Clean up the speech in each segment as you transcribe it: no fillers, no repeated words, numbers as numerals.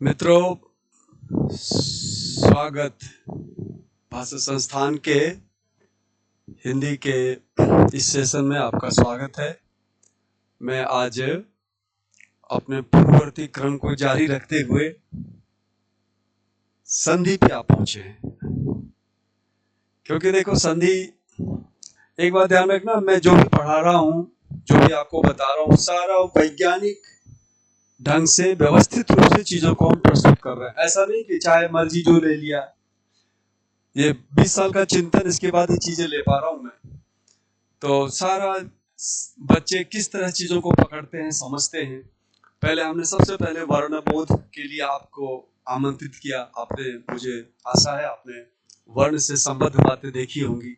मित्रों, स्वागत। भाषा संस्थान के हिंदी के इस सेशन में आपका स्वागत है। मैं आज अपने पूर्ववर्ती क्रम को जारी रखते हुए संधि पे आप पहुंचे हैं, क्योंकि देखो संधि, एक बात ध्यान रखना, मैं जो भी पढ़ा रहा हूं, जो भी आपको बता रहा हूं, सारा वैज्ञानिक ढंग से व्यवस्थित रूप से चीजों को हम प्रस्तुत कर रहे हैं। ऐसा नहीं कि चाहे मर्जी जो ले लिया। ये 20 साल का चिंतन, इसके बाद ये चीजें ले पा रहा हूं मैं। तो सारा बच्चे किस तरह चीजों को पकड़ते हैं, समझते हैं। पहले हमने सबसे पहले वर्ण बोध के लिए आपको आमंत्रित किया। आपने, मुझे आशा है आपने वर्ण से संबद्ध बातें देखी होंगी।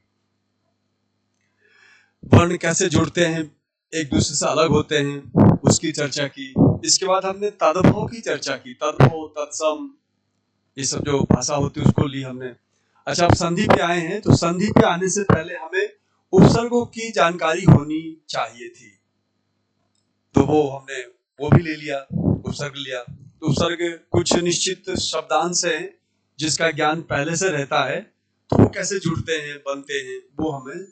वर्ण कैसे जुड़ते हैं, एक दूसरे से अलग होते हैं, उसकी चर्चा की। इसके बाद हमने तद्भव की चर्चा की। तद्भव, तत्सम, ये सब जो भाषा होती है उसको ली हमने। अच्छा, अब संधि पे आए हैं, तो संधि पे आने से पहले हमें उपसर्गों की जानकारी होनी चाहिए थी, तो वो भी ले लिया, उपसर्ग लिया। तो उपसर्ग कुछ निश्चित शब्दांश है जिसका ज्ञान पहले से रहता है, तो वो कैसे जुड़ते हैं, बनते हैं, वो हमें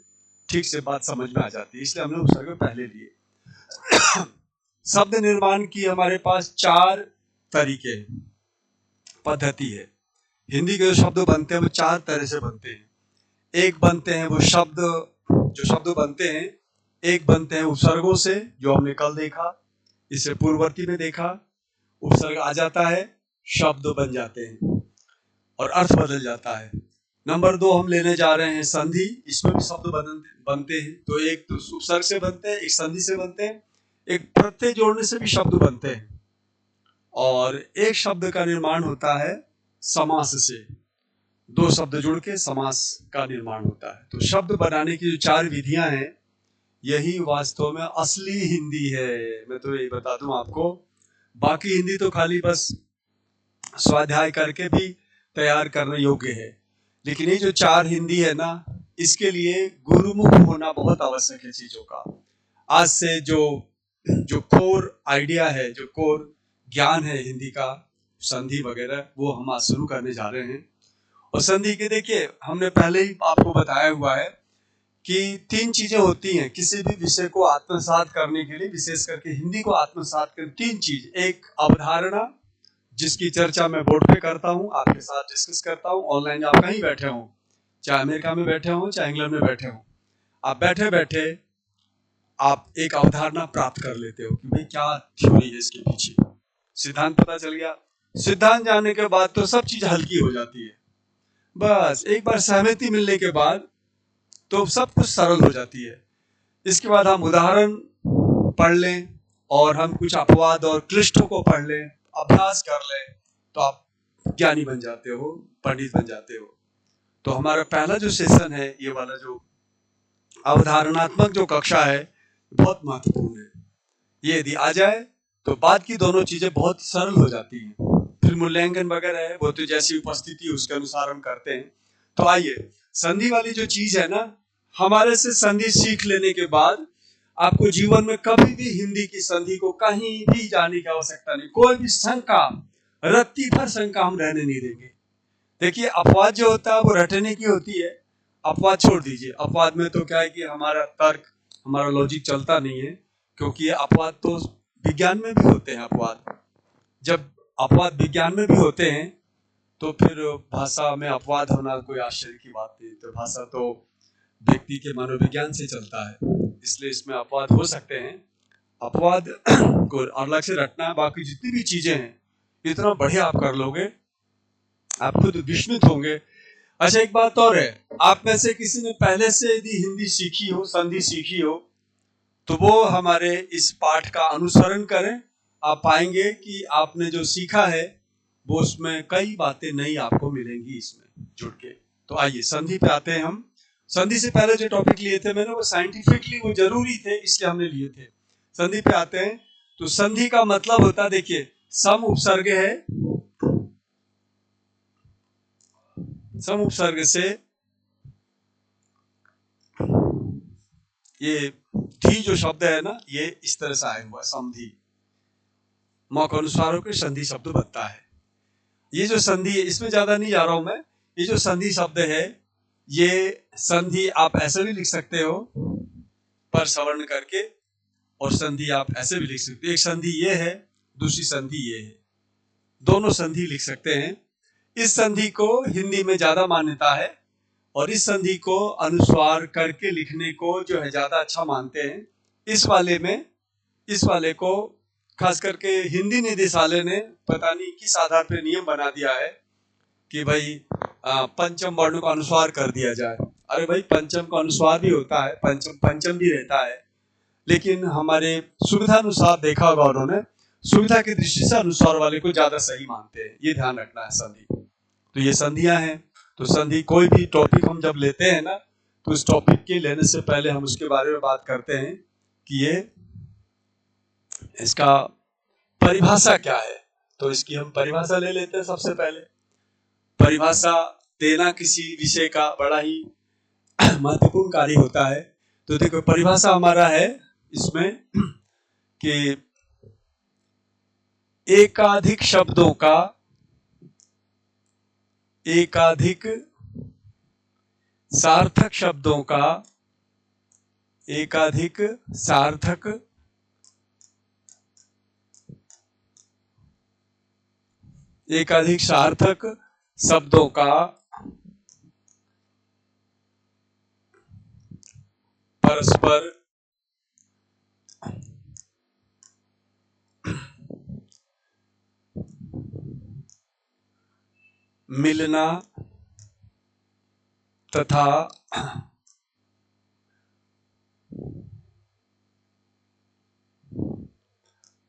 ठीक से बात समझ में आ जाती है, इसलिए हमने उपसर्ग पहले लिए। शब्द निर्माण की हमारे पास 4 तरीके हैं, पद्धति है। हिंदी के जो शब्द बनते हैं वो 4 तरह से बनते हैं। एक बनते हैं वो जो शब्द बनते हैं, एक बनते हैं उपसर्गों से, जो हमने कल देखा, इससे पूर्ववर्ती में देखा। उपसर्ग आ जाता है, शब्द बन जाते हैं और अर्थ बदल जाता है। नंबर 2 हम लेने जा रहे हैं संधि। इसमें भी शब्द बनते हैं, तो एक तो उपसर्ग से बनते हैं, एक संधि से बनते हैं, एक प्रत्यय जोड़ने से भी शब्द बनते हैं, और एक शब्द का निर्माण होता है समास से। 2 शब्द जुड़ के समास का निर्माण होता है। तो शब्द बनाने की जो 4 विधियां हैं, यही वास्तव में असली हिंदी है। मैं तो यही बता दूं आपको, बाकी हिंदी तो खाली बस स्वाध्याय करके भी तैयार करने योग्य है, लेकिन ये जो 4 हिंदी है ना, इसके लिए गुरुमुख होना बहुत आवश्यक है चीजों का। आज से जो कोर आइडिया है, जो कोर ज्ञान है हिंदी का, संधि वगैरह, वो हम आज शुरू करने जा रहे हैं। और संधि के, देखिए, हमने पहले ही आपको बताया हुआ है कि 3 चीजें होती हैं किसी भी विषय को आत्मसात करने के लिए, विशेष करके हिंदी को आत्मसात करने। 3 चीज। एक अवधारणा, जिसकी चर्चा मैं बोर्ड पे करता हूँ, आपके साथ डिस्कस करता हूँ। ऑनलाइन आप कहीं बैठे हो, चाहे अमेरिका में बैठे हो, चाहे इंग्लैंड में बैठे हो, आप बैठे बैठे आप एक अवधारणा प्राप्त कर लेते हो कि भाई क्या थ्योरी है इसके पीछे, सिद्धांत पता चल गया। सिद्धांत जानने के बाद तो सब चीज हल्की हो जाती है। बस एक बार सहमति मिलने के बाद तो सब कुछ सरल हो जाती है। इसके बाद हम उदाहरण पढ़ लें और हम कुछ अपवाद और क्लिष्टों को पढ़ लें, अभ्यास कर लें, तो आप ज्ञानी बन जाते हो, पंडित बन जाते हो। तो हमारा पहला जो सेशन है, ये वाला जो अवधारणात्मक जो कक्षा है, बहुत महत्वपूर्ण है। ये यदि आ जाए तो बाद की दोनों चीजें बहुत सरल हो जाती हैं। फिर मूल्यांकन वगैरह है, वो तो जैसी उपस्थिति उसके अनुसार हम करते हैं। तो आइए, संधि वाली जो चीज है ना, हमारे से संधि सीख लेने के बाद आपको जीवन में कभी भी हिंदी की संधि को कहीं भी जाने की आवश्यकता नहीं। कोई भी शंका, रत्ती भर शंका हम रहने नहीं देंगे। देखिए, अपवाद जो होता है वो रटने की होती है। अपवाद छोड़ दीजिए। अपवाद में तो क्या है कि हमारा तर्क, हमारा लॉजिक चलता नहीं है, क्योंकि ये अपवाद तो विज्ञान में भी होते हैं। अपवाद, जब अपवाद विज्ञान में भी होते हैं, तो फिर भाषा में अपवाद होना कोई आश्चर्य की बात नहीं। तो भाषा तो व्यक्ति के मनोविज्ञान से चलता है, इसलिए इसमें अपवाद हो सकते हैं। अपवाद को अलग से रटना है, बाकी जितनी भी चीजें हैं इतना बढ़िया आप कर लोगे, आप खुद विस्मित होंगे। अच्छा, एक बात और है, आप में से किसी ने पहले से यदि हिंदी सीखी हो, संधि सीखी हो, तो वो हमारे इस पाठ का अनुसरण करें। आप पाएंगे कि आपने जो सीखा है वो उसमें कई बातें नई आपको मिलेंगी इसमें जुड़ के। तो आइए संधि पे आते हैं हम। संधि से पहले जो टॉपिक लिए थे मैंने, वो साइंटिफिकली वो जरूरी थे, इसलिए हमने लिए थे। संधि पे आते हैं। तो संधि का मतलब होता है, देखिए, सम उपसर्ग है, सम उपसर्ग से ये धी जो शब्द है ना, ये इस तरह से आया हुआ है, समधि। मौक अनुस्वारों के संधि शब्द बनता है। ये जो संधि है, इसमें ज्यादा नहीं जा रहा हूं मैं। ये जो संधि शब्द है, ये संधि आप ऐसे भी लिख सकते हो पर सवर्ण करके, और संधि आप ऐसे भी लिख सकते हो। एक संधि ये है, दूसरी संधि ये है, दोनों संधि लिख सकते हैं। इस संधि को हिंदी में ज्यादा मान्यता है, और इस संधि को अनुस्वार करके लिखने को जो है ज्यादा अच्छा मानते हैं। इस वाले को खास करके हिंदी निदेशालय ने पता नहीं किस आधार पर नियम बना दिया है कि भाई पंचम वर्ण को अनुस्वार कर दिया जाए। अरे भाई, पंचम का अनुस्वार भी होता है, पंचम भी रहता है, लेकिन हमारे सुविधा अनुसार देखा होगा उन्होंने, सुविधा की दृष्टि से अनुस्वार वाले को ज्यादा सही मानते हैं। ये ध्यान रखना है संधि। तो ये संधियां हैं। तो संधि, कोई भी टॉपिक हम जब लेते हैं ना, तो उस टॉपिक के लेने से पहले हम उसके बारे में बात करते हैं कि ये इसका परिभाषा क्या है। तो इसकी हम परिभाषा ले लेते हैं। सबसे पहले परिभाषा देना किसी विषय का बड़ा ही महत्वपूर्ण कार्य होता है। तो देखो, परिभाषा हमारा है इसमें कि एकाधिक शब्दों का, एकाधिक सार्थक शब्दों का, एकाधिक सार्थक शब्दों का परस्पर मिलना तथा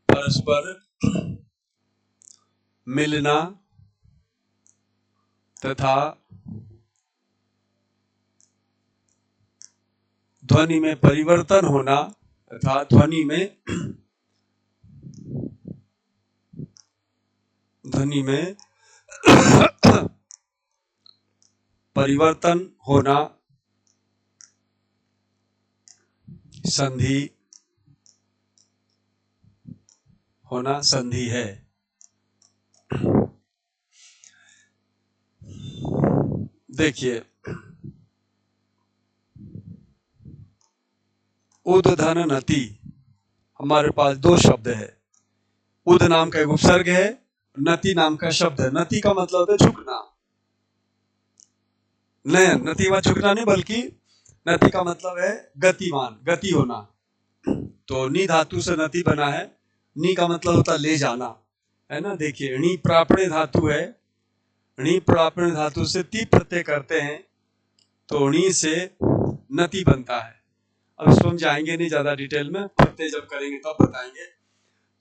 परस्पर मिलना तथा ध्वनि में परिवर्तन होना, तथा ध्वनि में परिवर्तन होना संधि है। देखिए, उद धन नति, हमारे पास दो शब्द है। उद नाम का एक उपसर्ग है, नति नाम का शब्द है। नति का मतलब है झुकना। नहीं, नति व झुकना नहीं, बल्कि नति का मतलब है गतिमान, गति होना। तो नी धातु से नति बना है। नी का मतलब होता है ले जाना, है ना। देखिए, णी प्रापणे धातु है। णी प्रापणे धातु से ती प्रत्यय करते हैं, तो णी से नति बनता है। अब इसको हम जाएंगे नहीं ज्यादा डिटेल में, प्रत्यय जब करेंगे तब बताएंगे।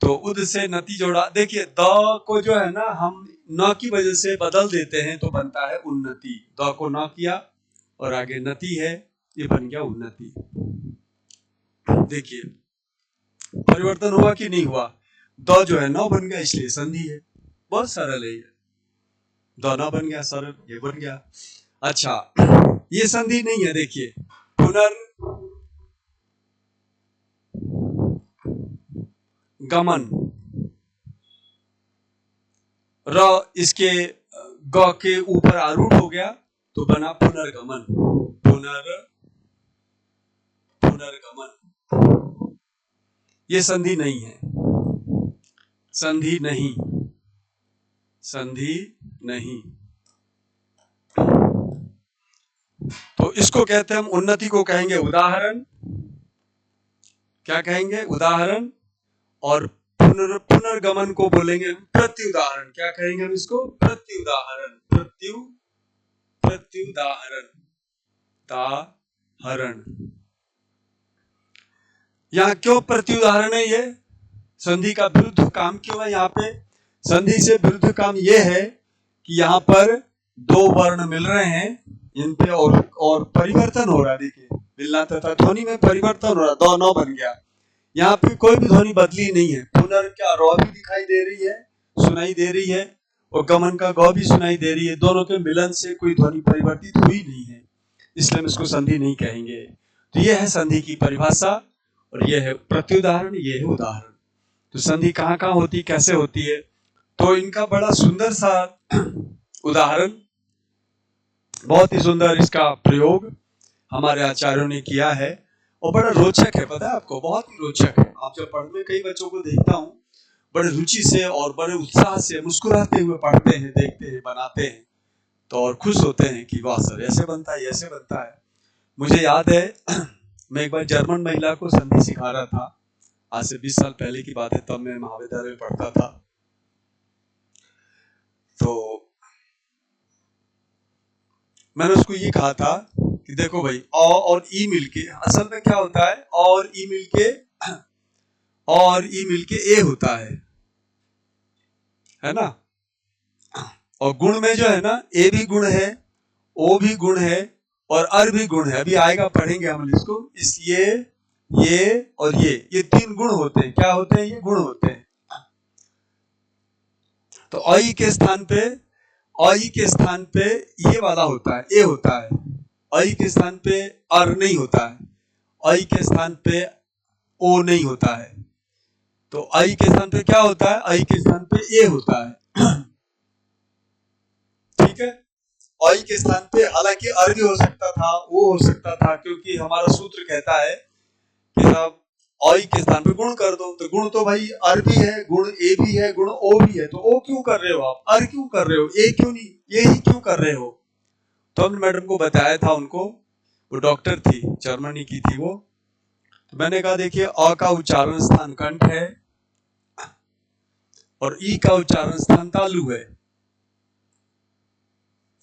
तो उद से नति जोड़ा। देखिए, द को जो है ना, हम न की वजह से बदल देते हैं, तो बनता है उन्नति। द को न किया और आगे नति है, ये बन गया उन्नति। देखिए, परिवर्तन हुआ कि नहीं हुआ। द जो है न बन गया, इसलिए संधि है। बहुत सरल है ये। द न बन गया, सरल, ये बन गया। अच्छा, ये संधि नहीं है। देखिए, पुनर्गमन, र इसके ग के ऊपर आरूढ़ हो गया, तो बना पुनर्गमन। पुनर्गमन, ये संधि नहीं है। संधि नहीं। तो इसको कहते हैं हम, उन्नति को कहेंगे उदाहरण। क्या कहेंगे? उदाहरण। और पुनर्गमन को बोलेंगे प्रत्युदाहरण। क्या कहेंगे हम इसको? प्रत्युदाहरण। दाहरण। यहाँ क्यों प्रत्युदाहरण है? ये संधि का विरुद्ध काम क्यों है यहाँ पे? संधि से विरुद्ध काम ये है कि यहाँ पर दो वर्ण मिल रहे हैं, इन पे और परिवर्तन हो रहा है। देखिए, मिलना तथा ध्वनि में परिवर्तन हो रहा है। दो नौ बन गया। यहाँ पे कोई भी ध्वनि बदली नहीं है। पुनर् क्या रॉ भी दिखाई दे रही है, सुनाई दे रही है, और गमन का गौ भी सुनाई दे रही है। दोनों के मिलन से कोई ध्वनि परिवर्तित हुई नहीं है, इसलिए हम इसको संधि नहीं कहेंगे। तो ये है संधि की परिभाषा, और ये है प्रत्युदाहरण, ये है उदाहरण। तो संधि कहाँ कहाँ होती, कैसे होती है? तो इनका बड़ा सुंदर सा उदाहरण, बहुत ही सुंदर इसका प्रयोग हमारे आचार्यों ने किया है और बड़ा रोचक है। पता है आपको, बहुत ही रोचक है। आप जब पढ़ने, कई बच्चों को देखता हूँ बड़े रुचि से और बड़े उत्साह से मुस्कुराते हुए पढ़ते हैं, देखते हैं, बनाते हैं, तो और खुश होते हैं कि वाह सर ऐसे बनता है, ऐसे बनता है। मुझे याद है मैं एक बार जर्मन महिला को संधि सिखा रहा था, आज से 20 साल पहले की बात है, तब मैं महाविद्यालय में पढ़ता था। तो मैंने उसको ये कहा था कि देखो भाई, अ और ई मिलके, असल में क्या होता है, और ई मिलके ए होता है ना। और गुण में जो है ना, ए भी गुण है, ओ भी गुण है और अर भी गुण है। अभी आएगा, पढ़ेंगे हम इसको। इस ये और ये 3 गुण होते हैं। क्या होते हैं? ये गुण होते हैं। तो अई के स्थान पे ये वाला होता है, ए होता है। अई के स्थान पे अर नहीं होता है, अई के स्थान पे ओ नहीं होता है। तो अई के स्थान पे क्या होता है? अई के स्थान पे ए होता है। ठीक है। अई के स्थान पे हालांकि अर भी हो सकता था, ओ हो सकता था, क्योंकि हमारा सूत्र कहता है कि साहब अई के स्थान पे गुण कर दो। तो गुण तो भाई अर भी है, गुण ए भी है, गुण ओ भी है। तो ओ क्यों कर रहे हो आप? अर क्यों कर रहे हो? ए क्यों नहीं, ये ही क्यों कर रहे हो? तो हमने मैडम को बताया था, उनको, वो डॉक्टर थी, जर्मनी की थी वो। तो मैंने कहा देखिए, अ का उच्चारण स्थान कंठ है और ई का उच्चारण स्थान तालु है।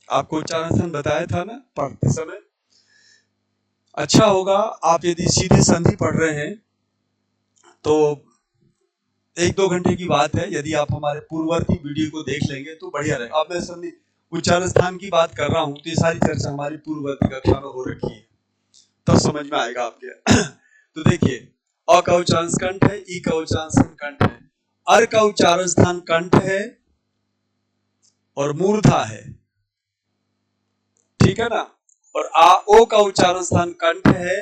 आपको उच्चारण स्थान बताया था ना पढ़ते समय। अच्छा होगा आप यदि सीधे संधि पढ़ रहे हैं तो 1-2 घंटे की बात है, यदि आप हमारे पूर्ववर्ती वीडियो को देख लेंगे तो बढ़िया रहेगा। अब मैं संधि उच्चारण स्थान की बात कर रहा हूं, तो ये सारी चर्चा हमारी पूर्ववर्ती कक्षा में हो रखी है, तब समझ में आएगा आपके। तो देखिए, अ का उच्चारण कंठ है, ई का उच्चारण स्थान कंठ है, अर का उच्चारण स्थान कंठ है और मूर्धा है, ठीक है ना। और आ ओ का उच्चारण स्थान कंठ है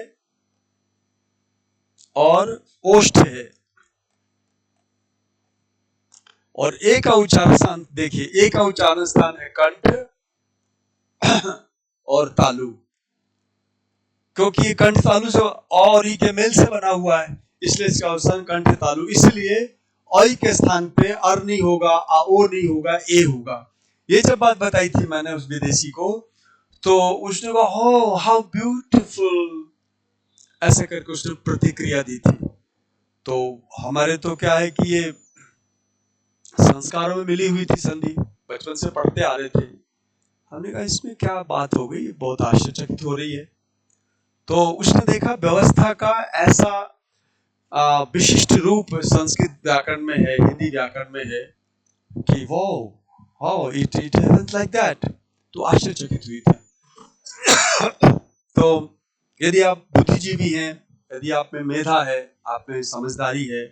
और ओष्ठ है। और ए का उच्चारण स्थान देखिए, ए का उच्चारण स्थान है कंठ और तालु, क्योंकि ये कंठ तालु से और ई के मेल से बना हुआ है, इसलिए इसका उच्चारण कंठ तालु। इसलिए आई के स्थान पे अर नहीं होगा, आ ओ नहीं होगा, ए होगा। ये जब बात बताई थी मैंने उस विदेशी को, तो उसने कहा हो हाउ ब्यूटीफुल, ऐसे करके उसने प्रतिक्रिया दी थी। तो हमारे तो क्या है कि ये संस्कारों में मिली हुई थी संधि, बचपन से पढ़ते आ रहे थे। हमने कहा इसमें क्या बात हो गई, बहुत आश्चर्यचकित हो रही है। तो उसने देखा व्यवस्था का ऐसा विशिष्ट रूप संस्कृत व्याकरण में है, हिंदी व्याकरण में है कि वो how it happens like that. तो आश्चर्यचकित हुई थी। तो यदि आप बुद्धिजीवी हैं, यदि आप में मेधा है, आप में समझदारी है,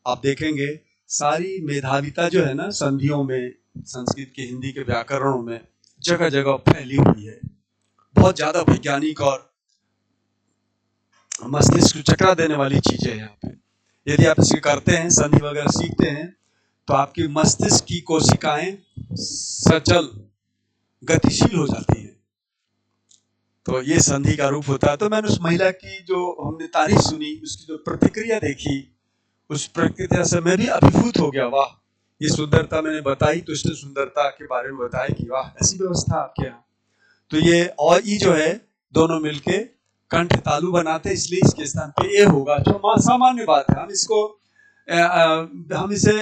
आप देखेंगे सारी मेधाविता जो है ना संधियों में, संस्कृत के, हिंदी के व्याकरणों में जगह जगह फैली हुई है। बहुत ज्यादा वैज्ञानिक और मस्तिष्क को चकरा देने वाली चीजें हैं यहाँ पे। यदि आप इसे करते हैं, संधि वगैरह सीखते हैं, तो आपकी मस्तिष्क की कोशिकाएं सचल, गतिशील हो जाती हैं। तो ये संधि का रूप होता है। तो मैंने उस महिला की जो हमने तारीफ सुनी, उसकी जो प्रतिक्रिया देखी, उस प्रतिक्रिया से मैं भी अभिभूत हो गया। वाह, ये सुंदरता मैंने बताई तो उसने सुंदरता के बारे में बताया कि वाह ऐसी व्यवस्था आपके यहाँ। तो ये और ई जो है, दोनों मिलके कंठ तालु बनाते, इसलिए इसके स्थान पे ए होगा, जो सामान्य बात है। हम इसे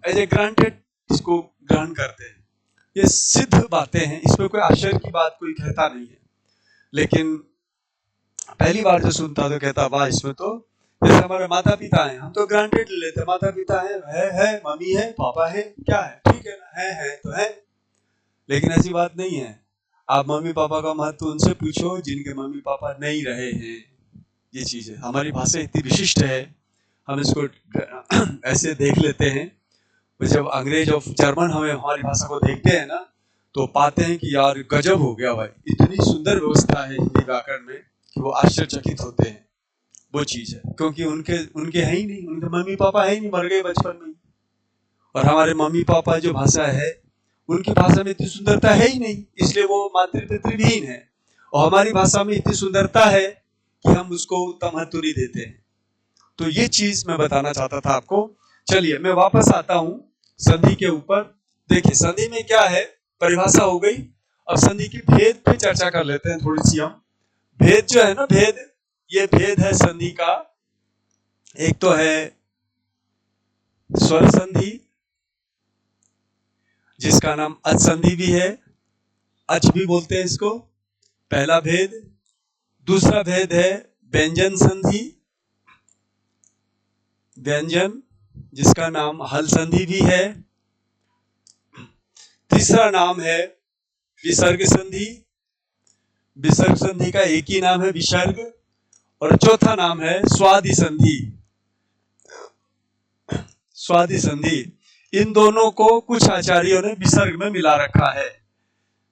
एज ए ग्रांटेड इसको ग्रहण करते हैं। ये सिद्ध बातें हैं, इसमें कोई आश्चर्य की बात कोई कहता नहीं है। लेकिन पहली बार जो सुनता तो कहता वाह, इसमें तो जैसे हमारे माता पिता हैं, हम तो ग्रांटेड ले लेते, माता पिता है, मम्मी है, पापा है, क्या है, ठीक है ना, है तो है। लेकिन ऐसी बात नहीं है। आप मम्मी पापा का महत्व उनसे पूछो जिनके मम्मी पापा नहीं रहे हैं। ये चीज है, हमारी भाषा इतनी विशिष्ट है, हम इसको ऐसे देख लेते हैं। जब अंग्रेज और जर्मन हमें हमारी भाषा को देखते हैं ना, तो पाते हैं कि यार गजब हो गया भाई, इतनी सुंदर व्यवस्था है हिंदी व्याकरण में कि वो आश्चर्यचकित होते हैं। वो चीज है, क्योंकि उनके है ही नहीं, उनके मम्मी पापा है ही नहीं, मर गए बचपन में। और हमारे मम्मी पापा जो भाषा है, उनकी भाषा में इतनी सुंदरता है ही नहीं, इसलिए वो मातृ-पितृविहीन है। और हमारी भाषा में इतनी सुंदरता है कि हम उसको उतना महत्व नहीं देते हैं। तो ये चीज मैं बताना चाहता था आपको। चलिए मैं वापस आता हूं संधि के ऊपर। देखिए संधि में क्या है, परिभाषा हो गई। अब संधि की भेद पे चर्चा कर लेते हैं थोड़ी सी हम। भेद जो है ना, भेद, ये भेद है संधि का। एक तो है स्वर संधि, जिसका नाम अच संधि भी है, अच भी बोलते हैं इसको, पहला भेद। दूसरा भेद है व्यंजन संधि, व्यंजन, जिसका नाम हल संधि भी है। तीसरा नाम है विसर्ग संधि, विसर्ग संधि का एक ही नाम है विसर्ग। और चौथा नाम है स्वादि संधि, स्वादि संधि। इन दोनों को कुछ आचार्यों ने विसर्ग में मिला रखा है।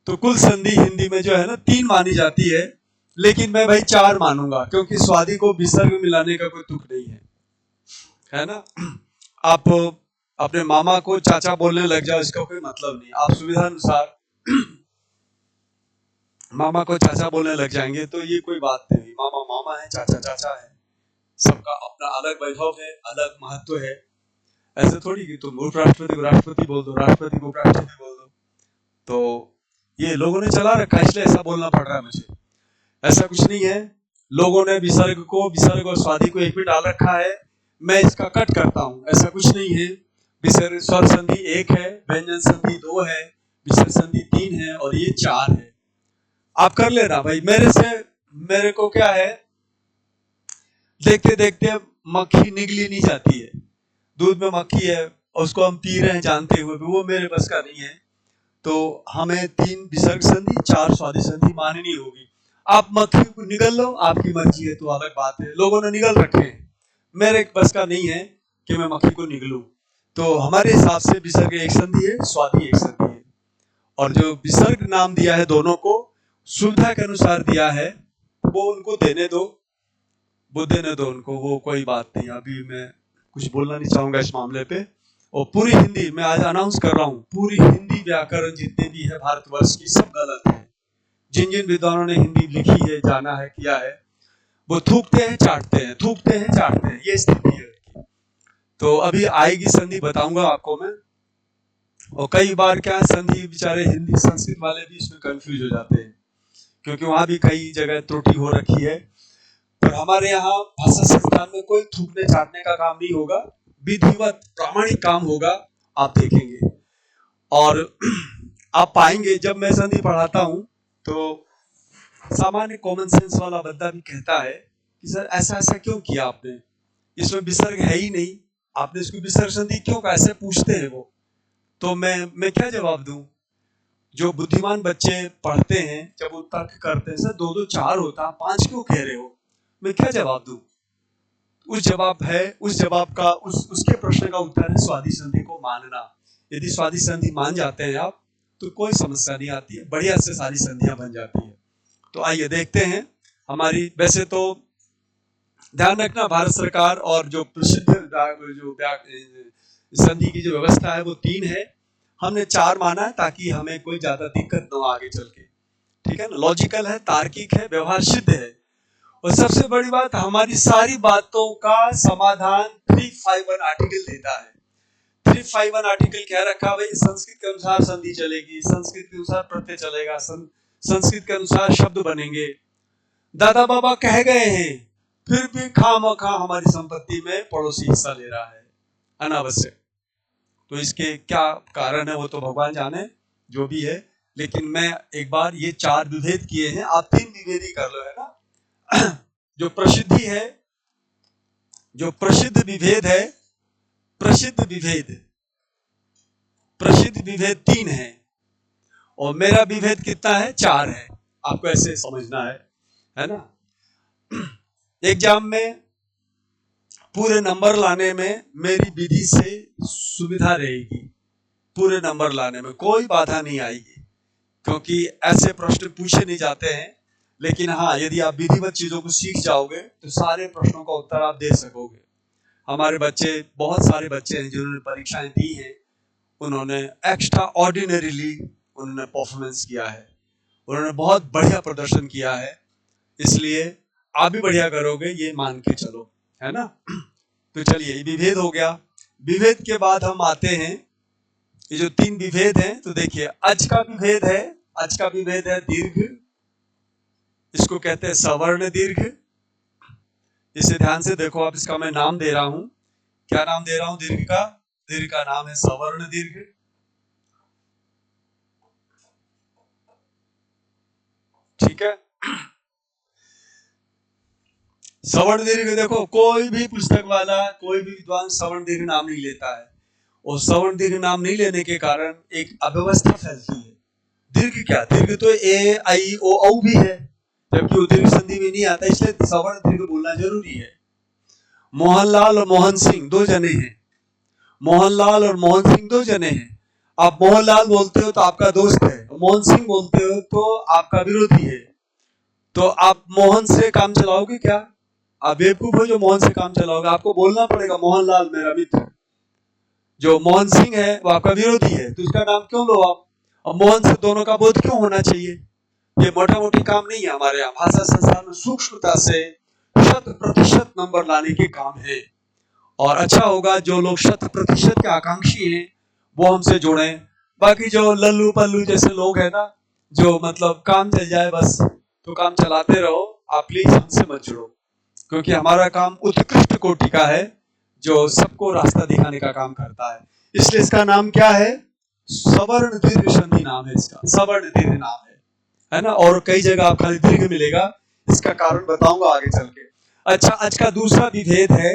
तो कुल संधि हिंदी में जो है ना 3 मानी जाती है, लेकिन मैं भाई 4 मानूंगा, क्योंकि स्वादि को विसर्ग में मिलाने का कोई तुक नहीं है ना। आप अपने मामा को चाचा बोलने लग जाओ, इसका कोई मतलब नहीं। आप सुविधा अनुसार मामा को चाचा बोलने लग जाएंगे तो ये कोई बात नहीं। मामा मामा है, चाचा चाचा है, सबका अपना अलग वैभव है, अलग महत्व है। ऐसे थोड़ी कि तुम उपराष्ट्रपति को राष्ट्रपति बोल दो, राष्ट्रपति को उपराष्ट्रपति बोल दो। तो ये लोगों ने चला रखा है, इसलिए ऐसा बोलना पड़ रहा है मुझे। ऐसा कुछ नहीं है। लोगों ने विसर्ग और स्वादि को एक में डाल रखा है, मैं इसका कट करता हूं। ऐसा कुछ नहीं है। विसर्ग स्वर संधि 1 है, व्यंजन संधि 2 है, विसर्ग संधि 3 है और ये 4 है। आप कर लेना भाई। मेरे को क्या है, देखते देखते मक्खी निगली नहीं जाती है। दूध में मक्खी है और उसको हम पी रहे हैं जानते हुए भी, वो मेरे बस का नहीं है। तो हमें 3 विसर्ग संधि 4 स्वादि संधि माननी होगी। आप मक्खी को निगल लो, आपकी मर्जी है, तो अलग बात है। लोगों ने निगल रखे हैं, मेरे बस का नहीं है कि मैं मक्खी को निगलूं। तो हमारे हिसाब से विसर्ग एक संधि है, स्वादि एक संधि है। और जो विसर्ग नाम दिया है दोनों को, सुविधा के अनुसार दिया है, वो उनको देने दो, वो देने दो उनको, वो कोई बात नहीं। अभी मैं कुछ बोलना नहीं चाहूंगा इस मामले पे। और पूरी हिंदी मैं आज अनाउंस कर रहा हूँ, पूरी हिंदी व्याकरण जितने भी है भारतवर्ष की, सब गलत है। जिन जिन विद्वानों ने हिंदी लिखी है, जाना है, किया है, वो थूकते हैं चाटते हैं, थूकते हैं चाटते हैं, ये स्थिति है। तो अभी आएगी संधि, बताऊंगा आपको मैं। और कई बार क्या संधि, बेचारे हिंदी संस्कृत वाले भी इसमें कंफ्यूज हो जाते हैं, क्योंकि वहां भी कई जगह त्रुटि हो रखी है। पर हमारे यहाँ भाषा संस्थान में कोई थूकने चाटने का काम नहीं होगा, विधिवत प्रामाणिक काम होगा, आप देखेंगे। और आप पाएंगे, जब मैं संधि पढ़ाता हूं तो सामान्य कॉमन सेंस वाला बंदा भी कहता है कि सर ऐसा ऐसा क्यों किया आपने, इसमें विसर्ग है ही नहीं, आपने इसको विसर्ग संधि क्यों, कैसे पूछते हैं वो। तो मैं क्या जवाब दूं। जो बुद्धिमान बच्चे पढ़ते हैं, जब वो तर्क करते हैं, सर 2 2 4 होता, 5 क्यों कह रहे हो, मैं क्या जवाब दूं। उस जवाब का उसके प्रश्न का उत्तर है स्वादि संधि को मानना। यदि स्वादि संधि मान जाते हैं आप, तो कोई समस्या नहीं आती है, बढ़िया से सारी संधियां बन जाती है। तो आइए देखते हैं हमारी। वैसे तो ध्यान रखना, भारत सरकार और जो प्रसिद्ध जो संधि की जो व्यवस्था है वो 3 है, हमने 4 माना है ताकि हमें कोई ज्यादा दिक्कत न हो आगे चल के। ठीक है ना, लॉजिकल है, तार्किक है, व्यवहार सिद्ध है। और सबसे बड़ी बात, हमारी सारी बातों का समाधान 351 आर्टिकल देता है। 351 आर्टिकल क्या रखा भाई, संस्कृत के अनुसार संधि चलेगी, संस्कृत के अनुसार प्रत्यय चलेगा, संस्कृत के अनुसार शब्द बनेंगे। दादा बाबा कह गए हैं, फिर भी खामखा हमारी संपत्ति में पड़ोसी हिस्सा ले रहा है अनावश्यक। तो इसके क्या कारण है वो तो भगवान जाने, जो भी है। लेकिन मैं एक बार ये 4 विभेद किए हैं, आप 3 विभेद ही कर लो, है ना। जो प्रसिद्धि है, जो प्रसिद्ध विभेद है, प्रसिद्ध विभेद 3 है, और मेरा विभेद कितना है, 4 है। आपको ऐसे समझना है ना। एग्जाम में पूरे नंबर लाने में मेरी विधि से सुविधा रहेगी, पूरे नंबर लाने में कोई बाधा नहीं आएगी, क्योंकि ऐसे प्रश्न पूछे नहीं जाते हैं। लेकिन हाँ, यदि आप विधिवत चीजों को सीख जाओगे तो सारे प्रश्नों का उत्तर आप दे सकोगे। हमारे बच्चे, बहुत सारे बच्चे हैं जिन्होंने परीक्षाएं दी हैं, उन्होंने एक्स्ट्रा ऑर्डिनरीली उन्होंने परफॉर्मेंस किया है, उन्होंने बहुत बढ़िया प्रदर्शन किया है, इसलिए आप भी बढ़िया करोगे ये मान के चलो, है ना। तो चलिए, विभेद हो गया। विभेद के बाद हम आते हैं, ये जो 3 विभेद हैं, तो देखिए अच का विभेद है, अच का विभेद है दीर्घ, इसको कहते हैं सवर्ण दीर्घ। इसे ध्यान से देखो, आप इसका मैं नाम दे रहा हूं, क्या नाम दे रहा हूं दीर्घ का? दीर्घ का नाम है सवर्ण दीर्घ। ठीक है, सवर्ण दीर्घ देखो, कोई भी पुस्तक वाला, कोई भी विद्वान सवर्ण दीर्घ नाम नहीं लेता है, और सवर्ण दीर्घ नाम नहीं लेने के कारण एक अव्यवस्था फैलती है। दीर्घ क्या, दीर्घ तो ए आई ओ औ भी है, जबकि वो दीर्घ संधि में नहीं आता, इसलिए सवर्ण दीर्घ बोलना जरूरी है। मोहनलाल और मोहन सिंह 2 जने हैं, मोहनलाल और मोहन सिंह 2 जने हैं। आप मोहनलाल बोलते हो तो आपका दोस्त है, मोहन सिंह बोलते हो तो आपका विरोधी है, तो आप मोहन से काम चलाओगे क्या? आप बेवकूफ हो जो मोहन से काम चलाओगे, आपको बोलना पड़ेगा मोहनलाल मेरा मित्र। जो मोहन सिंह है वो आपका विरोधी है, तो उसका नाम क्यों लो आप? और मोहन से दोनों का बोध क्यों होना चाहिए? ये मोटा मोटी काम नहीं है हमारे यहाँ भाषा संस्थान में, सूक्ष्मता से 100% नंबर लाने के काम है। और अच्छा होगा जो लोग 100% के आकांक्षी हैं वो हमसे जुड़ें। बाकी जो लल्लू पल्लू जैसे लोग हैं ना, जो मतलब काम चल जाए बस तो काम चलाते रहो, आप प्लीज हमसे मत जुड़ो, क्योंकि हमारा काम उत्कृष्ट कोटि का है, जो सबको रास्ता दिखाने का काम करता है। इसलिए इसका नाम क्या है? सवर्ण दीर्घ संधि नाम है इसका, सवर्ण दीर्घ नाम है ना। और कई जगह आप खाली दीर्घ मिलेगा, इसका कारण बताऊंगा आगे चल के। अच्छा, आज का दूसरा विभेद है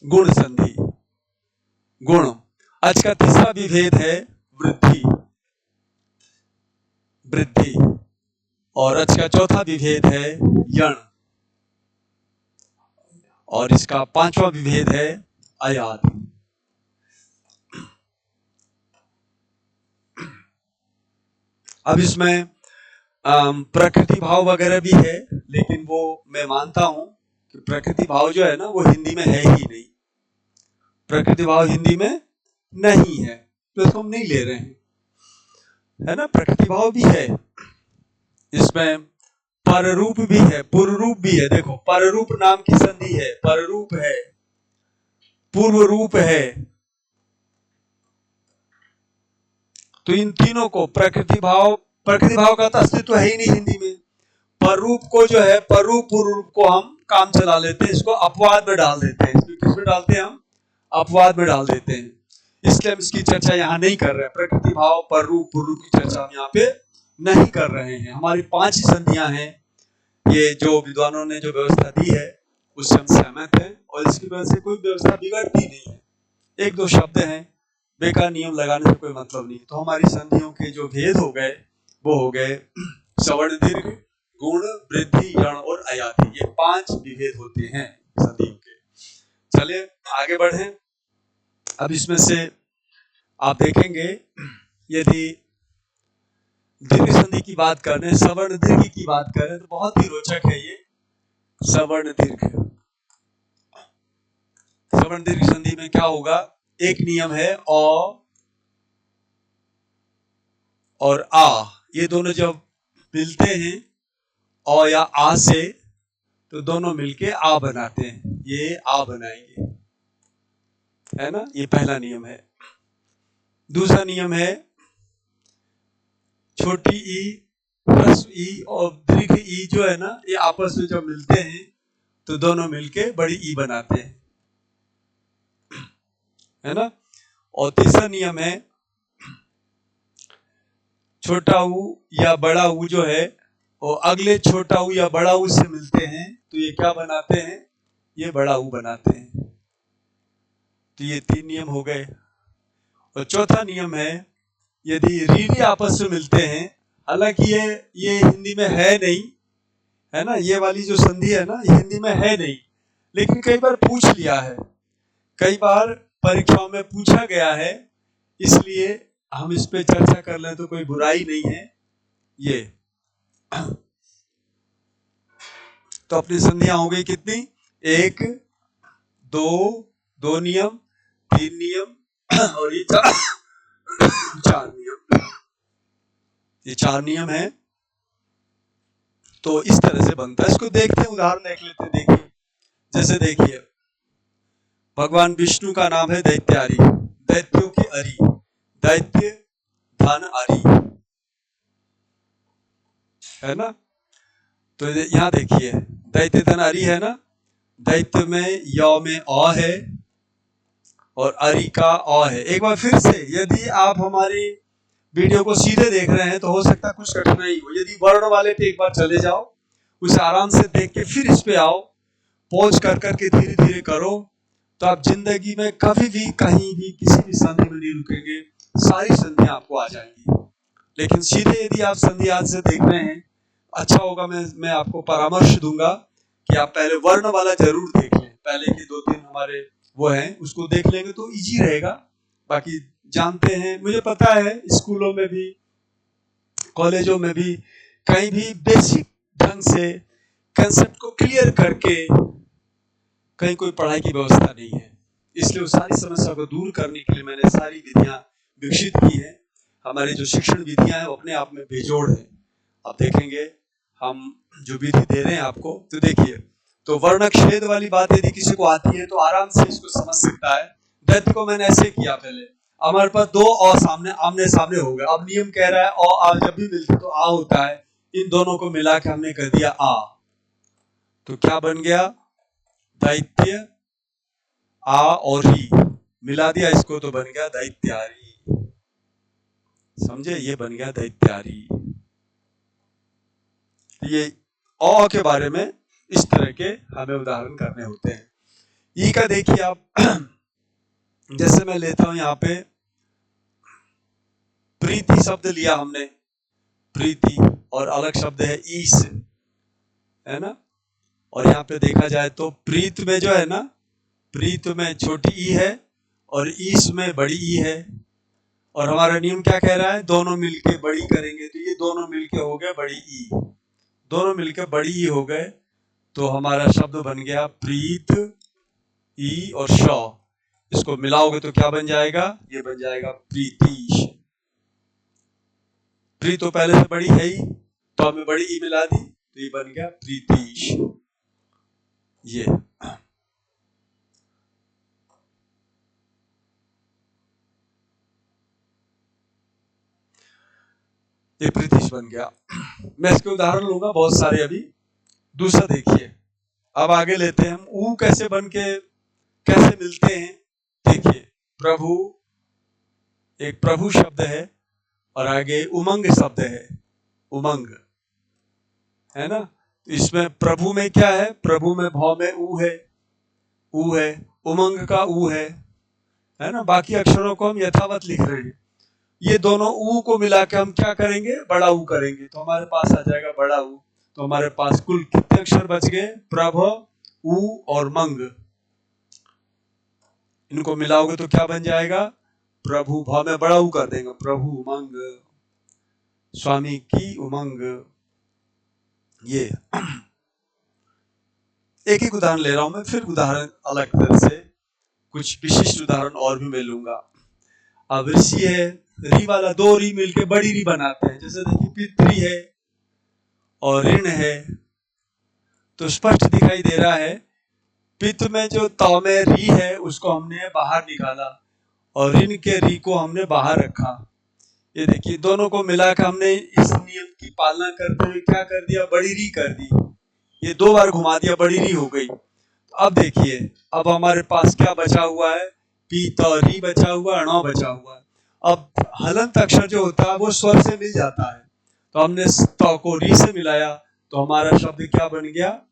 गुण संधि, गुण। आज का तीसरा विभेद है वृद्धि, वृद्धि। और आज का चौथा विभेद है यण, और इसका 5वां विभेद है अयाति। अब इसमें प्रकृति भाव वगैरह भी है, लेकिन वो मैं मानता हूं कि प्रकृति भाव जो है ना वो हिंदी में है ही नहीं, प्रकृति भाव हिंदी में नहीं है, तो इसको हम नहीं ले रहे हैं, है ना। प्रकृति भाव भी है, इसमें पररूप भी है, पूर्वरूप भी है। देखो, पररूप नाम की संधि है, पररूप है, पूर्व रूप है, तो इन तीनों को प्रकृति भाव का तो अस्तित्व है ही नहीं हिंदी में। पररूप को जो है, पररूप पूर्व रूप को हम काम चला लेते हैं, इसको अपवाद में डाल देते हैं। इसमें किसमें डालते हैं हम? अपवाद में डाल देते हैं, इसलिए हम इसकी चर्चा यहाँ नहीं कर रहे हैं। प्रकृति भाव पररूप पूर्व रूप की चर्चा हम यहाँ पे नहीं कर रहे हैं। हमारी 5 ही संधियां हैं, ये जो विद्वानों ने जो व्यवस्था दी है उससे हम सहमत हैं, और इसकी वजह से कोई व्यवस्था बिगड़ती नहीं है। 1-2 शब्द हैं, बेकार नियम लगाने से कोई मतलब नहीं। तो हमारी संधियों के जो भेद हो गए वो हो गए सवर्ण दीर्घ, गुण, वृद्धि, यण और अयाति, ये 5 विभेद होते हैं संधियों के। चलिए आगे बढ़ें। अब इसमें से आप देखेंगे, यदि दीर्घ संधि की बात करें, सवर्ण दीर्घ की बात करें, तो बहुत ही रोचक है ये सवर्ण दीर्घ। सवर्ण दीर्घ संधि में क्या होगा? एक नियम है अ और आ, ये दोनों जब मिलते हैं अ या आ से, तो दोनों मिलके आ बनाते हैं, ये आ बनाएंगे, है ना। ये पहला नियम है। दूसरा नियम है छोटी ई, ह्रस्व ई और दीर्घ ई जो है ना, ये आपस में जब मिलते हैं तो दोनों मिलके बड़ी ई बनाते हैं, है ना। और तीसरा नियम है छोटा ऊ या बड़ा ऊ जो है, वो अगले छोटा ऊ या बड़ा ऊ से मिलते हैं तो ये क्या बनाते हैं? ये बड़ा ऊ बनाते हैं। तो ये 3 नियम हो गए। और चौथा नियम है, यदि रीढ़ी आपस में मिलते हैं, हालांकि ये हिंदी में है नहीं, है ना, ये वाली जो संधि है ना, ये हिंदी में है नहीं, लेकिन कई बार पूछ लिया है, कई बार परीक्षाओं में पूछा गया है, इसलिए हम इस पे चर्चा कर लें तो कोई बुराई नहीं है। ये तो अपनी संधियां हो गई कितनी? 1, 2, 2 नियम, 3 नियम, और ये चार नियम, ये चार नियम है। तो इस तरह से बनता है। इसको देखते हैं, उदाहरण देख लेते हैं। देखिए, जैसे देखिए, भगवान विष्णु का नाम है दैत्यारी, दैत्यों की अरी, दैत्य धन अरी, है ना। तो यहाँ देखिए, दैत्य धन अरी है ना। दैत्य में य में अ है और अरी का अ है। एक बार फिर से, यदि आप हमारी वीडियो को सीधे देख रहे हैं तो हो सकता है कुछ कठिनाई हो। यदि वर्ण वाले पे एक बार चले जाओ, उसे आराम से देख के फिर इस पे आओ, पॉज कर करके धीरे धीरे करो, तो आप जिंदगी में कभी भी कहीं भी किसी भी संधि में नहीं रुकेंगे, सारी संधियां आपको आ जाएंगी। लेकिन सीधे यदि आप संधि आज से देख रहे हैं, अच्छा होगा, मैं आपको परामर्श दूंगा कि आप पहले वर्ण वाला जरूर देख लें। पहले के 2-3 हमारे वो हैं, उसको देख लेंगे तो इजी रहेगा। बाकी जानते हैं, मुझे पता है स्कूलों में भी, कॉलेजों में भी, कहीं भी बेसिक ढंग से कंसेप्ट को क्लियर करके कहीं कोई पढ़ाई की व्यवस्था नहीं है। इसलिए उस सारी समस्या को दूर करने के लिए मैंने सारी विधियां विकसित की है। हमारी जो शिक्षण विधियां हैं वो अपने आप में बेजोड़ है। आप देखेंगे हम जो विधि दे रहे हैं आपको, तो देखिए, तो वर्णक्षेद वाली बात यदि किसी को आती है तो आराम से इसको समझ सकता है। दैत्य को मैंने ऐसे किया, पहले हमारे पास 2 अ सामने आमने सामने हो गए। अब नियम कह रहा है अ आ जब भी मिलते तो आ होता है, इन दोनों को मिला के हमने कर दिया आ, तो क्या बन गया, दैत्य आ और ही मिला दिया इसको तो बन गया दैत्यारी। समझे, ये बन गया दैत्यारी। ये अ के बारे में इस तरह के हमें उदाहरण करने होते हैं। ई का देखिए आप, जैसे मैं लेता हूं यहाँ पे प्रीति शब्द लिया हमने, प्रीति, और अलग शब्द है ईस, है ना। और यहाँ पे देखा जाए तो प्रीत में जो है ना, प्रीत में छोटी ई है और ईस में बड़ी ई है। और हमारा नियम क्या कह रहा है, दोनों मिलके बड़ी करेंगे, तो ये दोनों मिलके हो गए बड़ी ई, दोनों मिलके बड़ी ई हो गए, तो हमारा शब्द बन गया प्रीत, ई और श। इसको मिलाओगे तो क्या बन जाएगा, ये बन जाएगा प्रीतीश। प्री तो पहले से बड़ी है ही, तो हमने बड़ी ई मिला दी, तो ये बन गया प्रीतीश। ये प्रीतीश बन गया। मैं इसके उदाहरण लूंगा बहुत सारे अभी। दूसरा देखिए, अब आगे लेते हैं हम, ऊ कैसे बन के कैसे मिलते हैं। देखिए, प्रभु, एक प्रभु शब्द है और आगे उमंग शब्द है, उमंग, है ना। इसमें प्रभु में क्या है, प्रभु में भाव में ऊ है, ऊ है, उमंग का ऊ है ना। बाकी अक्षरों को हम यथावत लिख रहे हैं। ये दोनों ऊ को मिला के हम क्या करेंगे, बड़ा ऊ करेंगे, तो हमारे पास आ जाएगा बड़ा ऊ। तो हमारे पास कुल कितने अक्षर बच गए, प्रभ, ऊ और मंग। इनको मिलाओगे तो क्या बन जाएगा, प्रभु, भाव में बड़ा ऊ कर देंगे, प्रभु उमंग, स्वामी की उमंग। ये एक एक उदाहरण ले रहा हूं मैं, फिर उदाहरण अलग तरह से कुछ विशिष्ट उदाहरण और भी मैं लूंगा। अब ऋषि है, री वाला, 2 री मिलके बड़ी री बनाते हैं। जैसे देखिए, पितृ है और ऋण है, तो स्पष्ट दिखाई दे रहा है। पित्त में जो तौ में री है उसको हमने बाहर निकाला और ऋण के री को हमने बाहर रखा। ये देखिए, दोनों को मिलाकर हमने इस नियम की पालना करते हुए क्या कर दिया, बड़ी री कर दी। ये 2 बार घुमा दिया, बड़ी री हो गई। अब देखिए, अब हमारे पास क्या बचा हुआ है, पी तो री बचा हुआ, ण बचा हुआ है। अब हलंत अक्षर जो होता है वो स्वर से मिल जाता है, तो हमने तो को री से मिलाया, तो हमारा शब्द क्या बन गया,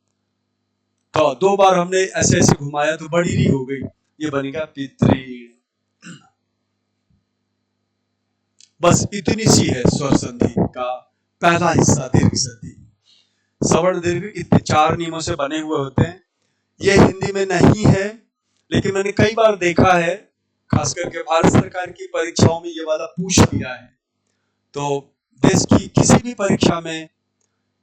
तो 2 बार हमने ऐसे ऐसे घुमाया तो बड़ी री हो गई, ये बन गया पितृ। बस इतनी सी है स्वर संधि का पहला हिस्सा, दीर्घ संधि। सवर्ण दीर्घ इतने 4 नियमों से बने हुए होते हैं। ये हिंदी में नहीं है, लेकिन मैंने कई बार देखा है, खास करके भारत सरकार की परीक्षाओं में ये वाला पूछ लिया है। तो देश की किसी भी परीक्षा में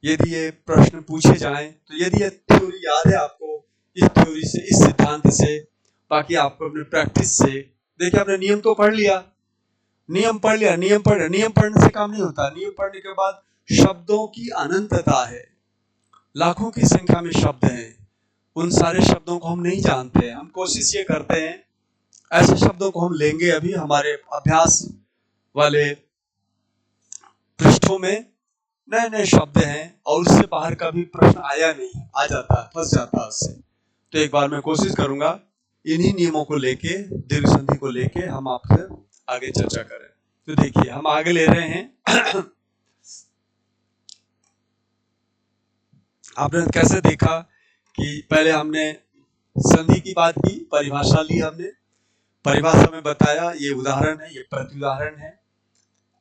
यदि ये प्रश्न पूछे जाएं, तो यदि ये थ्योरी याद है आपको, इस थ्योरी से, इस सिद्धांत से, बाकी आपको अपने प्रैक्टिस से देखिए आपने नियम तो पढ़ लिया, नियम पढ़ लिया, नियम पढ़, नियम पढ़ने से काम नहीं होता। नियम पढ़ने के बाद शब्दों की अनंतता है, लाखों की संख्या में शब्द हैं, उन सारे शब्दों को हम नहीं जानते हैं। हम कोशिश ये करते हैं ऐसे शब्दों को हम लेंगे, अभी हमारे अभ्यास वाले पृष्ठों में नए नए शब्द हैं और उससे बाहर का भी प्रश्न आया नहीं, आ जाता है, फंस जाता है उससे। तो एक बार मैं कोशिश करूंगा इन्हीं नियमों को लेके, दीर्घ संधि को लेके हम आपसे आगे चर्चा करें। तो देखिए हम आगे ले रहे हैं आपने कैसे देखा कि पहले हमने संधि की बात की, परिभाषा ली हमने, परिभाषा में बताया ये उदाहरण है, ये प्रति उदाहरण है,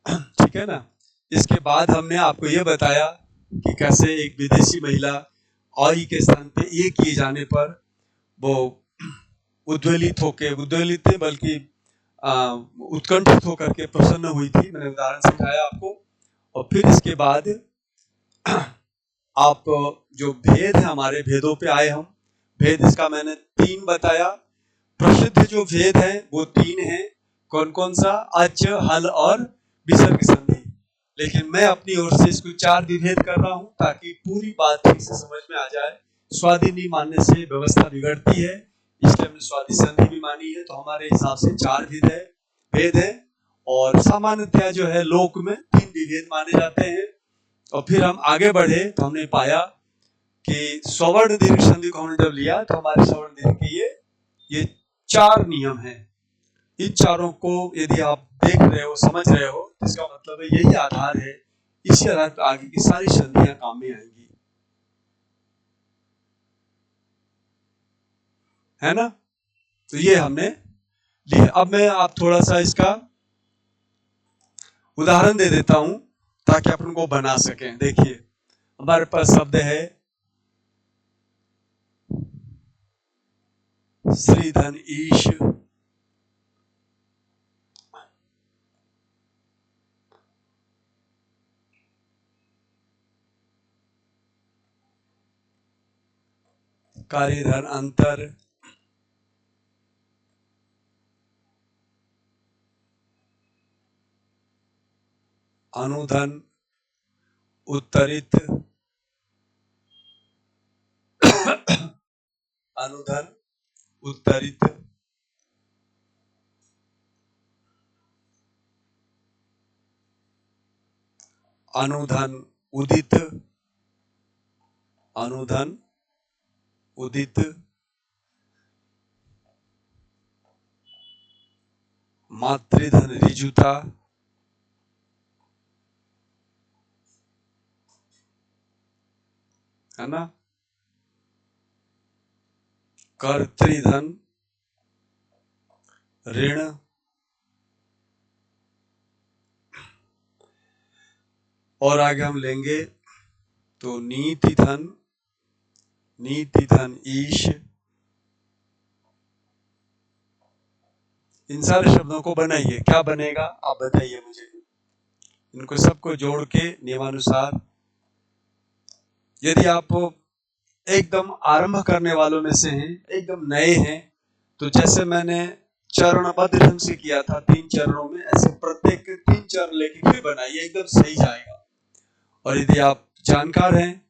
ठीक है ना। इसके बाद हमने आपको ये बताया कि कैसे एक विदेशी महिला औई के स्थान पे ए किए जाने पर वो उद्वेलित नहीं बल्कि उत्कंठित होकर के प्रसन्न हुई थी। मैंने उदाहरण सिखाया आपको। और फिर इसके बाद आप जो भेद है, हमारे भेदों पे आए हम। भेद इसका मैंने 3 बताया। प्रसिद्ध जो भेद है वो 3 है। कौन कौन सा? अच, हल और विसर्ग संधि। लेकिन मैं अपनी ओर से इसको 4 विभेद कर रहा हूं ताकि पूरी बात ठीक से समझ में आ जाए। स्वादि नहीं मानने से व्यवस्था बिगड़ती है, इसलिए हमने स्वादि संधि भी मानी है। तो हमारे हिसाब से 4 भेद है और सामान्यतया जो है लोक में 3 विभेद माने जाते हैं। और फिर हम आगे बढ़े तो हमने पाया कि सवर्ण दीर्घ संधि को हमने जब लिया तो हमारे सवर्ण दीर्घ के ये 4 नियम हैं। इन चारों को यदि आप देख रहे हो, समझ रहे हो, तो इसका मतलब है यही आधार है। इसी आधार पर आगे की सारी संधियां काम में आएंगी, है ना। तो ये हमने लिया। अब मैं आप थोड़ा सा इसका उदाहरण दे देता हूं ताकि अपन को बना सकें। देखिए हमारे पास शब्द है श्रीधन ईश, कार्यधन अंतर, अनुधन उत्तरित, अनुधन उत्तरित, अनुधन उदित, अनुधन उदित, मातृधन ऋजुता, है ना, कर्तृधन ऋण, और आगे हम लेंगे तो नीति धन ईश। इन सारे शब्दों को बनाइए, क्या बनेगा आप बताइए मुझे। इनको सबको जोड़ के नियमानुसार, यदि आप एकदम आरंभ करने वालों में से हैं, एकदम नए हैं, तो जैसे मैंने चरणबद्ध ढंग से किया था 3 चरणों में, ऐसे प्रत्येक 3 चरण लेके फिर बनाइए, एकदम सही जाएगा। और यदि आप जानकार हैं,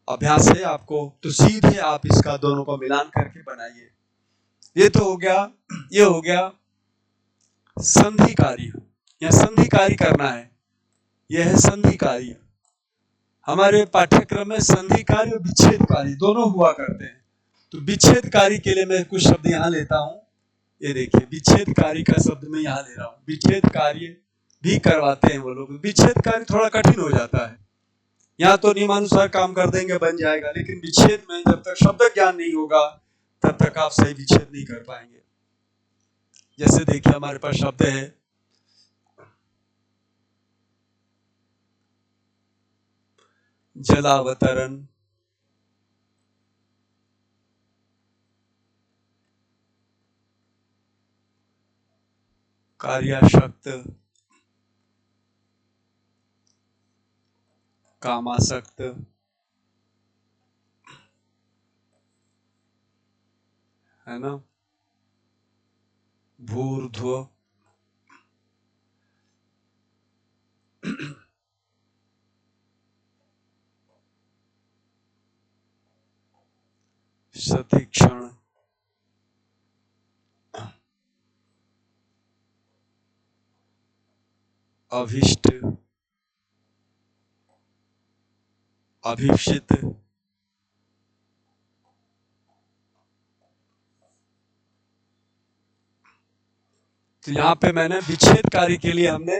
अभ्यास है आपको, तो सीधे आप इसका दोनों को मिलान करके बनाइए। ये तो हो गया, ये हो गया संधि कार्य। या संधि कार्य करना है, यह है संधि कार्य। हमारे पाठ्यक्रम में संधि कार्य और विच्छेद कार्य दोनों हुआ करते हैं। तो विच्छेद कार्य के लिए मैं कुछ शब्द यहाँ लेता हूँ। ये देखिए विच्छेद कार्य का शब्द मैं यहाँ ले रहा हूँ। विच्छेद कार्य भी करवाते हैं वो लोग। विच्छेद कार्य थोड़ा कठिन हो जाता है, यहाँ तो नियमानुसार काम कर देंगे, बन जाएगा, लेकिन विच्छेद में जब तक शब्द ज्ञान नहीं होगा तब तक आप सही विच्छेद नहीं कर पाएंगे। जैसे देखिए हमारे पास शब्द है जलावतरण, कार्याशक्त, कामासक्त, है ना, भूर्ध्व सतीक्षण अभिष्ट अभीप्सित तो यहाँ पे मैंने विच्छेद कार्य के लिए हमने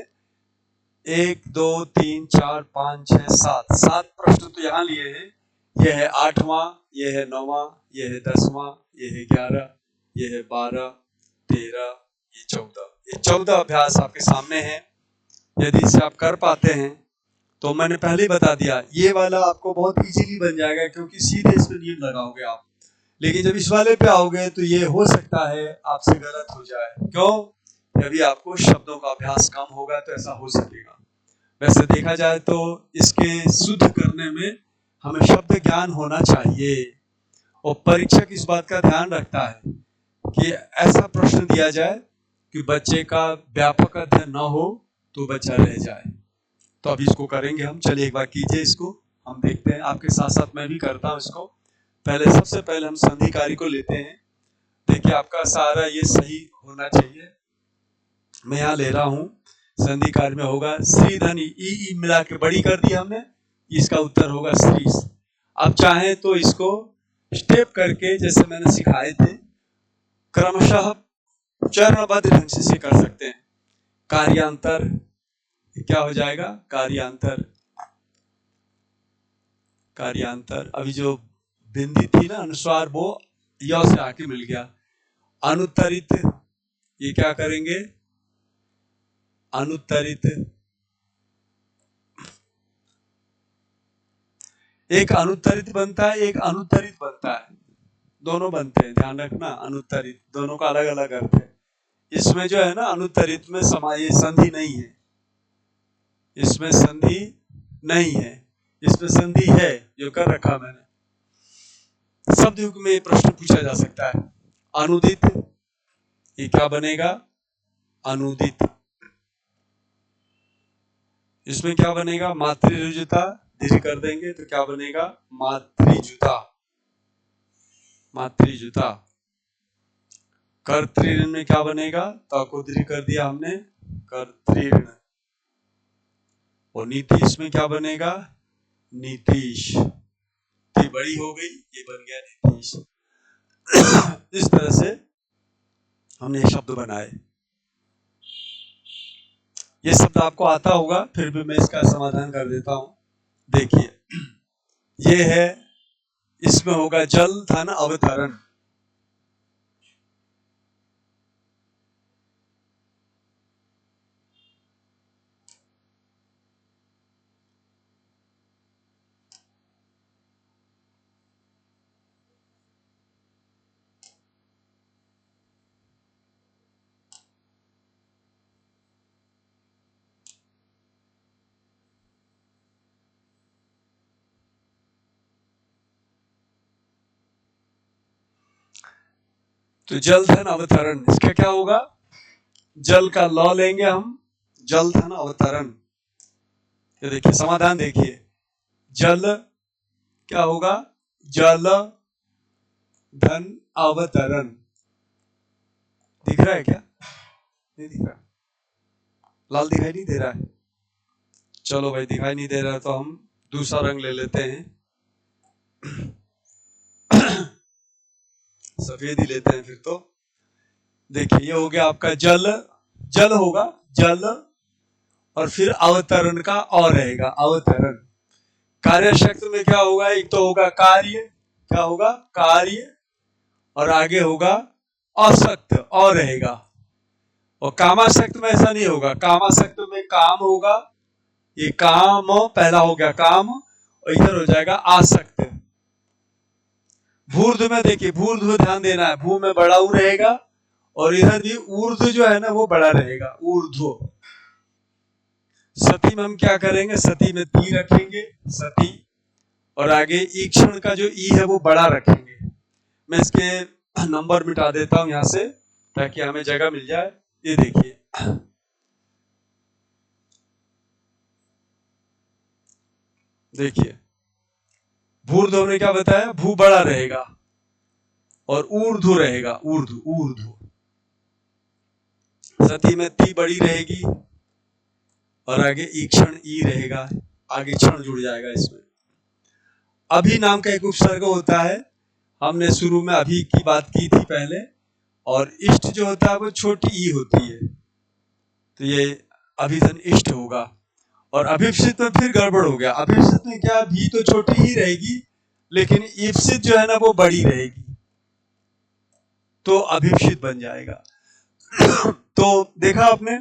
1 2 3 4 5 6 7 प्रश्न तो यहाँ लिए हैं। यह है 8वां, यह है 9वां, यह है 10वां, यह है 11, यह है 12, 13, ये 14। ये 14 अभ्यास आपके सामने हैं। यदि इसे आप कर पाते हैं तो मैंने पहले ही बता दिया, ये वाला आपको बहुत इजीली बन जाएगा क्योंकि सीधे इसमें नियम लगाओगे आप। लेकिन जब इस वाले पे आओगे तो ये हो सकता है आपसे गलत हो जाए। क्यों? यदि आपको शब्दों का अभ्यास कम होगा तो ऐसा हो सकेगा। वैसे देखा जाए तो इसके शुद्ध करने में हमें शब्द ज्ञान होना चाहिए और परीक्षक इस बात का ध्यान रखता है कि ऐसा प्रश्न दिया जाए कि बच्चे का व्यापक अध्ययन न हो तो बच्चा रह जाए। तो अभी इसको करेंगे हम। चलिए एक बार कीजिए इसको, हम देखते हैं। आपके साथ साथ मैं भी करता हूँ इसको। सबसे पहले हम संधि कार्य को लेते हैं। देखिए आपका सारा ये सही होना चाहिए। मैं यहाँ ले रहा हूँ, संधि कार्य में होगा श्री धनी ई मिला के बड़ी कर दी हमने, इसका उत्तर होगा श्री। आप चाहें तो इसको स्टेप करके जैसे मैंने सिखाए थे क्रमशः चरणबद्ध ढंग से कर सकते हैं। कार्यांतर क्या हो जाएगा? कार्यांतर। कार्यांतर अभी जो बिंदी थी ना अनुस्वार, वो य से आके मिल गया। अनुत्तरित, ये क्या करेंगे? अनुत्तरित। एक अनुत्तरित बनता है, एक अनुत्तरित बनता है, दोनों बनते हैं, ध्यान रखना। अनुत्तरित दोनों का अलग अलग अर्थ है। इसमें जो है ना अनुत्तरित में ये संधि नहीं है, इसमें संधि नहीं है, इसमें संधि है जो कर रखा मैंने। शब्द युग में प्रश्न पूछा जा सकता है। अनुदित, ये क्या बनेगा? अनुदित। इसमें क्या बनेगा? मातृजुता, धीरे कर देंगे तो क्या बनेगा? मातृजुता। मातृजुता। कर्तृण में क्या बनेगा? ता को धीरे कर दिया हमने, कर्तृण। और नीतीश में क्या बनेगा? नीतीश। ती बड़ी हो गई, ये बन गया नीतीश। इस तरह से हमने शब्द बनाए। ये शब्द आपको आता होगा, फिर भी मैं इसका समाधान कर देता हूं। देखिए ये है, इसमें होगा जल धन अवतरण। तो जल धन अवतरण, इसका क्या होगा? जल का लॉ लेंगे हम, जल धन अवतरण। ये देखिए समाधान देखिए, जल क्या होगा? जल धन अवतरण। दिख रहा है क्या? नहीं दिख रहा? लाल दिखाई नहीं दे रहा है? चलो भाई, दिखाई नहीं दे रहा है तो हम दूसरा रंग ले लेते हैं। सफेद ही लेते हैं फिर तो। देखिए ये हो गया आपका जल, जल होगा जल, और फिर अवतरण का और रहेगा अवतरण। कार्य शक्ति में क्या होगा? एक तो होगा कार्य, क्या होगा? कार्य, और आगे होगा असक्त और रहेगा। और कामासक्त में ऐसा नहीं होगा, कामासक्त में काम होगा, ये काम पहला हो गया काम, और इधर हो जाएगा आसक्त। भूर्ध्व में देखिए, भूर्ध्व ध्यान देना है, भू में बड़ा ऊ रहेगा और इधर भी ऊर्ध्व जो है ना वो बड़ा रहेगा, ऊर्ध्व। सती में हम क्या करेंगे? सती में ती रखेंगे, सती, और आगे ईक्षण का जो ई है वो बड़ा रखेंगे। मैं इसके नंबर मिटा देता हूं यहां से, ताकि हमें जगह मिल जाए। ये देखिए, देखिए भूर्ध्व ने क्या बताया, भू बड़ा रहेगा और ऊर्ध्व रहेगा, ऊर्ध्व ऊर्ध्व। सती में ती बड़ी रहेगी और आगे ईक्षण ई रहेगा, आगे क्षण जुड़ जाएगा इसमें। अभी नाम का एक उपसर्ग होता है, हमने शुरू में अभी की बात की थी पहले, और इष्ट जो होता है वो छोटी ई होती है, तो ये अभिधन इष्ट होगा। और अभिप्सित में फिर गड़बड़ हो गया, अभिप्सित में क्या, भी तो छोटी ही रहेगी लेकिन ईप्सित जो है ना वो बड़ी रहेगी, तो अभिप्सित बन जाएगा। तो देखा आपने,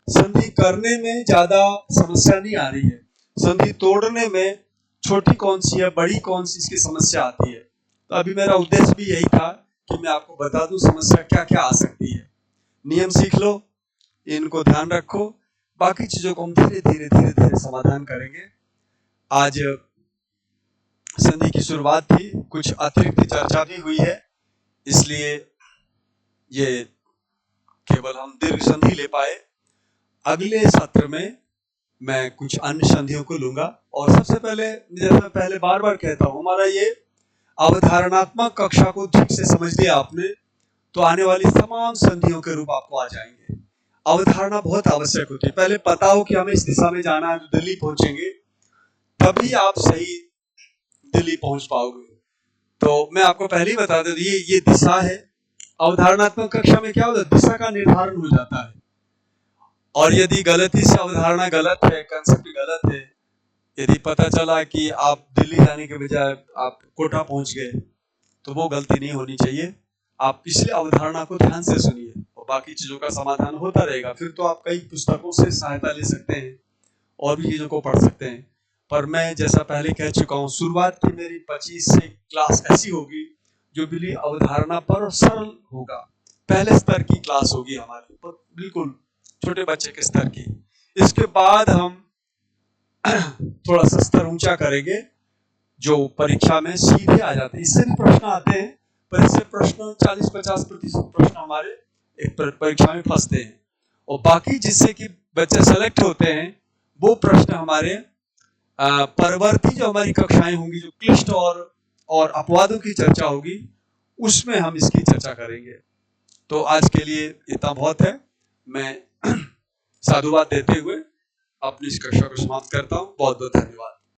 संधि करने में ज्यादा समस्या नहीं आ रही है, संधि तोड़ने में छोटी कौन सी है बड़ी कौन सी इसकी समस्या आती है। तो अभी मेरा उद्देश्य भी यही था कि मैं आपको बता दूं समस्या क्या क्या आ सकती है। नियम सीख लो, इनको ध्यान रखो, बाकी चीजों को हम धीरे धीरे धीरे धीरे समाधान करेंगे। आज संधि की शुरुआत थी, कुछ अतिरिक्त चर्चा भी हुई है, इसलिए ये केवल हम दीर्घ संधि ले पाए। अगले सत्र में मैं कुछ अन्य संधियों को लूंगा। और सबसे पहले, जैसे मैं पहले बार बार कहता हूं, हमारा ये अवधारणात्मक कक्षा को ठीक से समझ लिया आपने तो आने वाली तमाम संधियों के रूप आपको आ जाएंगे। अवधारणा बहुत आवश्यक होती है, पहले पता हो कि हमें इस दिशा में जाना है, तो दिल्ली पहुंचेंगे, तभी आप सही दिल्ली पहुंच पाओगे। तो मैं आपको पहले ही बता दूं, ये दिशा है। अवधारणात्मक कक्षा में क्या होता है, दिशा का निर्धारण हो जाता है, और यदि गलती से अवधारणा गलत है, कंसेप्ट गलत है, यदि पता चला कि आप दिल्ली जाने के बजाय आप कोटा पहुंच गए, तो वो गलती नहीं होनी चाहिए। आप पिछले अवधारणा को ध्यान से सुनिए और बाकी चीजों का समाधान होता रहेगा। फिर तो आप कई पुस्तकों से सहायता ले सकते हैं और भी चीजों को पढ़ सकते हैं। पर मैं जैसा पहले कह चुका हूँ, शुरुआत की मेरी 25 से क्लास ऐसी होगी जो बिल्कुल अवधारणा पर और सरल होगा। पहले स्तर की क्लास होगी हमारी, बिल्कुल छोटे बच्चे के स्तर की। इसके बाद हम थोड़ा सा स्तर ऊंचा करेंगे, जो परीक्षा में सीधे आ जाते हैं। इससे भी प्रश्न आते हैं, पर इससे प्रश्न 40-50% प्रश्न हमारे एक परीक्षा में फंसते हैं, और बाकी जिससे कि बच्चे सेलेक्ट होते हैं वो प्रश्न हमारे परवर्ती जो हमारी कक्षाएं होंगी, जो क्लिष्ट और अपवादों की चर्चा होगी, उसमें हम इसकी चर्चा करेंगे। तो आज के लिए इतना बहुत है। मैं साधुवाद देते हुए अपनी इस कक्षा को समाप्त करता हूँ। बहुत बहुत धन्यवाद।